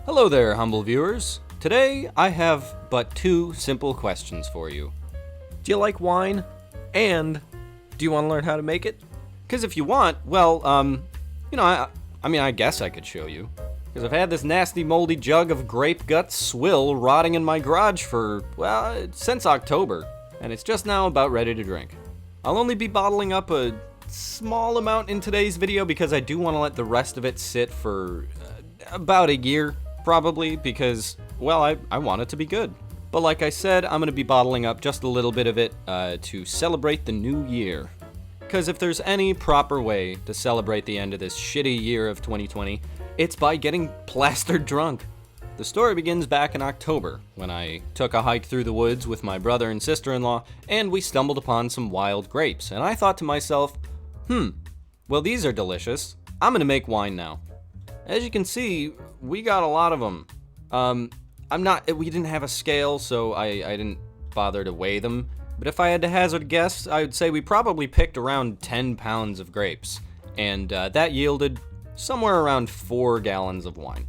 Hello there, humble viewers. Today, I have but two simple questions for you. Do you like wine? And do you want to learn how to make it? Because if you want, well, I guess I could show you. Because I've had this nasty, moldy jug of grape gut swill rotting in my garage for, since October. And it's just now about ready to drink. I'll only be bottling up a small amount in today's video because I do want to let the rest of it sit for about a year, probably, because, well, I want it to be good. But like I said, I'm going to be bottling up just a little bit of it to celebrate the new year. Because if there's any proper way to celebrate the end of this shitty year of 2020, it's by getting plastered drunk. The story begins back in October, when I took a hike through the woods with my brother and sister-in-law, and we stumbled upon some wild grapes, and I thought to myself, well, these are delicious. I'm gonna make wine now. As you can see, we got a lot of them. We didn't have a scale, so I didn't bother to weigh them. But if I had to hazard a guess, I would say we probably picked around 10 pounds of grapes. And that yielded somewhere around 4 gallons of wine.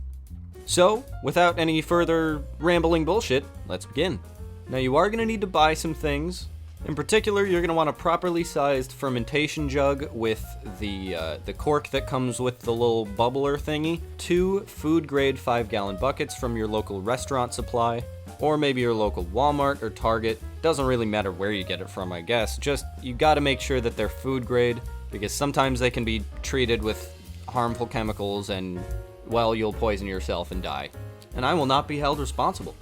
So, without any further rambling bullshit, let's begin. Now you are going to need to buy some things. In particular, you're going to want a properly sized fermentation jug with the cork that comes with the little bubbler thingy, 2 food-grade 5-gallon buckets from your local restaurant supply, or maybe your local Walmart or Target. Doesn't really matter where you get it from, I guess. Just, you got to make sure that they're food grade, because sometimes they can be treated with harmful chemicals and, well, you'll poison yourself and die. And I will not be held responsible.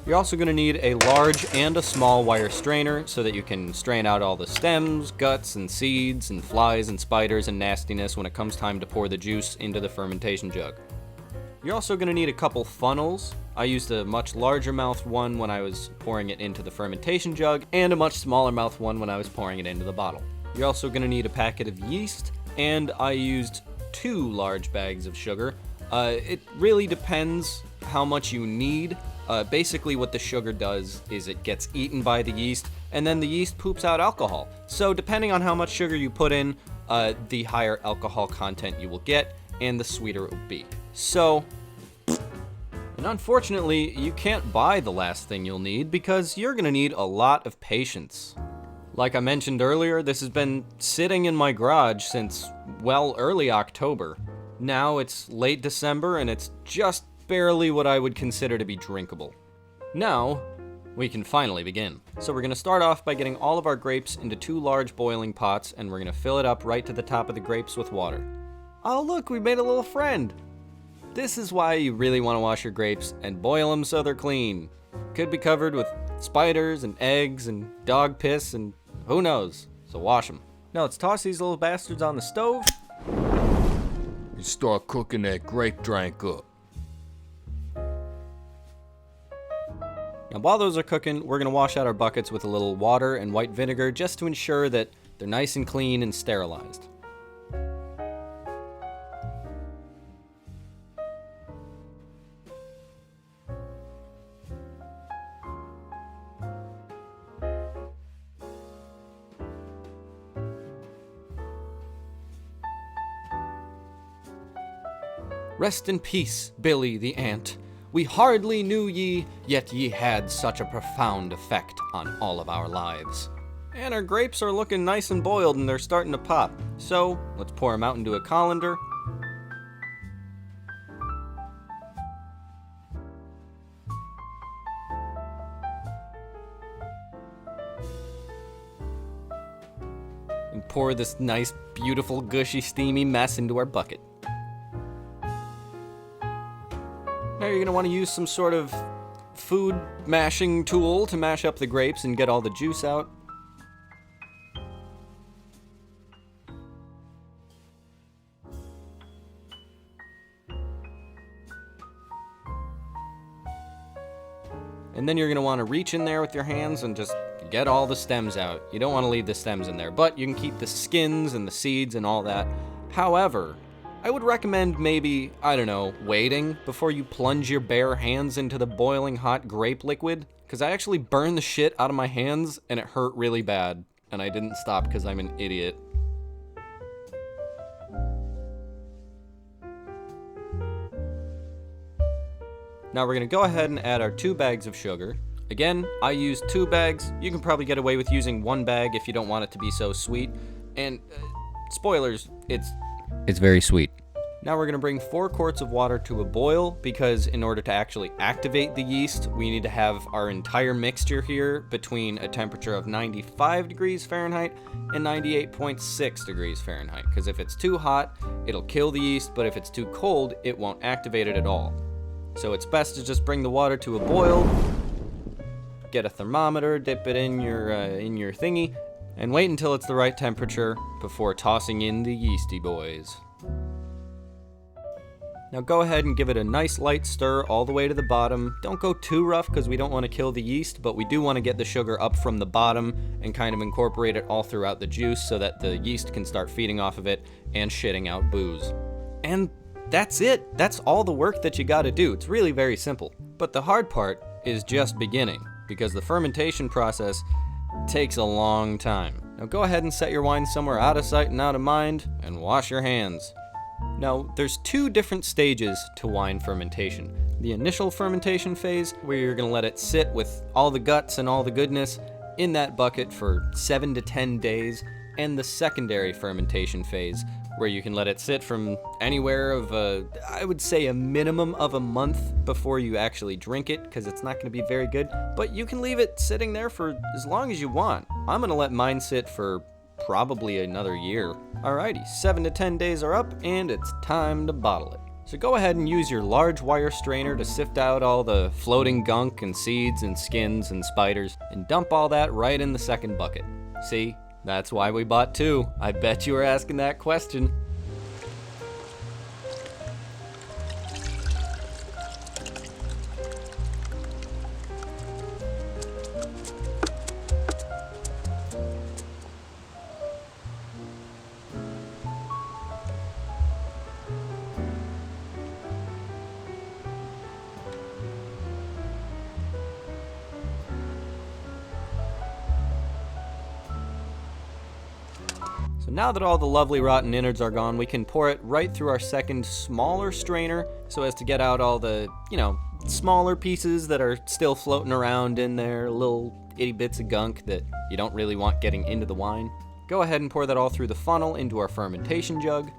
You're also going to need a large and a small wire strainer so that you can strain out all the stems, guts, and seeds, and flies and spiders and nastiness when it comes time to pour the juice into the fermentation jug. You're also going to need a couple funnels. I used a much larger mouth one when I was pouring it into the fermentation jug, and a much smaller mouth one when I was pouring it into the bottle. You're also going to need a packet of yeast, and I used 2 large bags of sugar. It really depends how much you need. Basically what the sugar does is it gets eaten by the yeast, and then the yeast poops out alcohol. So depending on how much sugar you put in, the higher alcohol content you will get, and the sweeter it will be. So, and unfortunately, you can't buy the last thing you'll need because you're gonna need a lot of patience. Like I mentioned earlier, this has been sitting in my garage since, well, early October. Now it's late December and it's just barely what I would consider to be drinkable. Now, we can finally begin. So we're gonna start off by getting all of our grapes into 2 large boiling pots, and we're gonna fill it up right to the top of the grapes with water. Oh look, we made a little friend! This is why you really want to wash your grapes and boil them so they're clean. Could be covered with spiders and eggs and dog piss and who knows, so wash them. Now let's toss these little bastards on the stove. You start cooking that grape drink up. Now while those are cooking, we're going to wash out our buckets with a little water and white vinegar just to ensure that they're nice and clean and sterilized. Rest in peace, Billy the Ant. We hardly knew ye, yet ye had such a profound effect on all of our lives. And our grapes are looking nice and boiled and they're starting to pop. So, let's pour them out into a colander. And pour this nice, beautiful, gushy, steamy mess into our bucket. Now you're going to want to use some sort of food mashing tool to mash up the grapes and get all the juice out. And then you're going to want to reach in there with your hands and just get all the stems out. You don't want to leave the stems in there, but you can keep the skins and the seeds and all that. However, I would recommend maybe, I don't know, waiting before you plunge your bare hands into the boiling hot grape liquid, because I actually burned the shit out of my hands and it hurt really bad, and I didn't stop because I'm an idiot. Now we're gonna go ahead and add our 2 bags of sugar. Again, I used 2 bags. You can probably get away with using 1 bag if you don't want it to be so sweet. And spoilers, it's very sweet. Now we're gonna bring 4 quarts of water to a boil because in order to actually activate the yeast, we need to have our entire mixture here between a temperature of 95 degrees Fahrenheit and 98.6 degrees Fahrenheit. Because if it's too hot, it'll kill the yeast, but if it's too cold, it won't activate it at all. So it's best to just bring the water to a boil, get a thermometer, dip it in your thingy, and wait until it's the right temperature before tossing in the yeasty boys. Now go ahead and give it a nice light stir all the way to the bottom. Don't go too rough because we don't want to kill the yeast, but we do want to get the sugar up from the bottom and kind of incorporate it all throughout the juice so that the yeast can start feeding off of it and shitting out booze. And that's it. That's all the work that you gotta do. It's really very simple. But the hard part is just beginning because the fermentation process takes a long time. Now go ahead and set your wine somewhere out of sight and out of mind and wash your hands. Now, there's 2 different stages to wine fermentation. The initial fermentation phase, where you're gonna let it sit with all the guts and all the goodness in that bucket for 7 to 10 days, and the secondary fermentation phase, where you can let it sit from anywhere of I would say a minimum of a month before you actually drink it, because it's not gonna be very good, but you can leave it sitting there for as long as you want. I'm gonna let mine sit for probably another year. Alrighty, 7 to 10 days are up and it's time to bottle it. So go ahead and use your large wire strainer to sift out all the floating gunk and seeds and skins and spiders and dump all that right in the second bucket. See, that's why we bought 2. I bet you were asking that question. So now that all the lovely rotten innards are gone, we can pour it right through our second smaller strainer so as to get out all the, smaller pieces that are still floating around in there, little itty bits of gunk that you don't really want getting into the wine. Go ahead and pour that all through the funnel into our fermentation jug.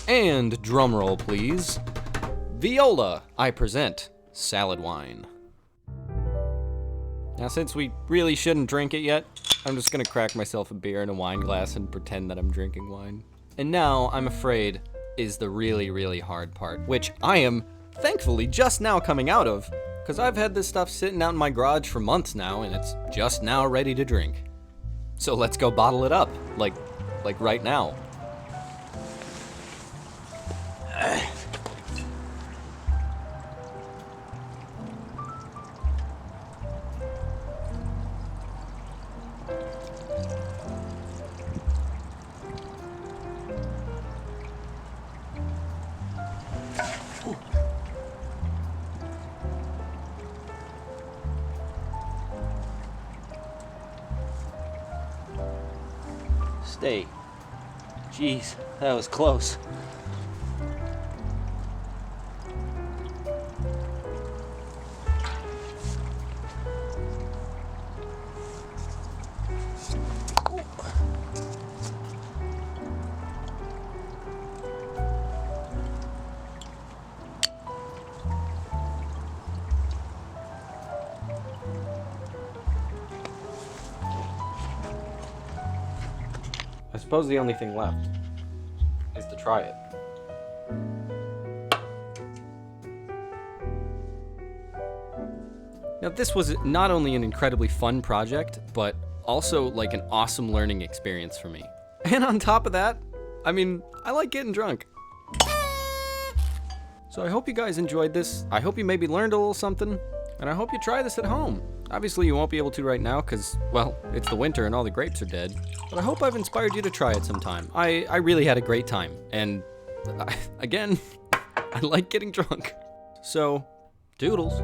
And drumroll please. Viola, I present salad wine. Now since we really shouldn't drink it yet, I'm just gonna crack myself a beer in a wine glass and pretend that I'm drinking wine. And now, I'm afraid, is the really, really hard part, which I am thankfully just now coming out of, because I've had this stuff sitting out in my garage for months now and it's just now ready to drink. So let's go bottle it up, like right now. Stay. Jeez, that was close. I suppose the only thing left is to try it. Now this was not only an incredibly fun project, but also like an awesome learning experience for me. And on top of that, I like getting drunk. So I hope you guys enjoyed this. I hope you maybe learned a little something, and I hope you try this at home. Obviously, you won't be able to right now because, well, it's the winter and all the grapes are dead. But I hope I've inspired you to try it sometime. I really had a great time. And, again, I like getting drunk. So, doodles.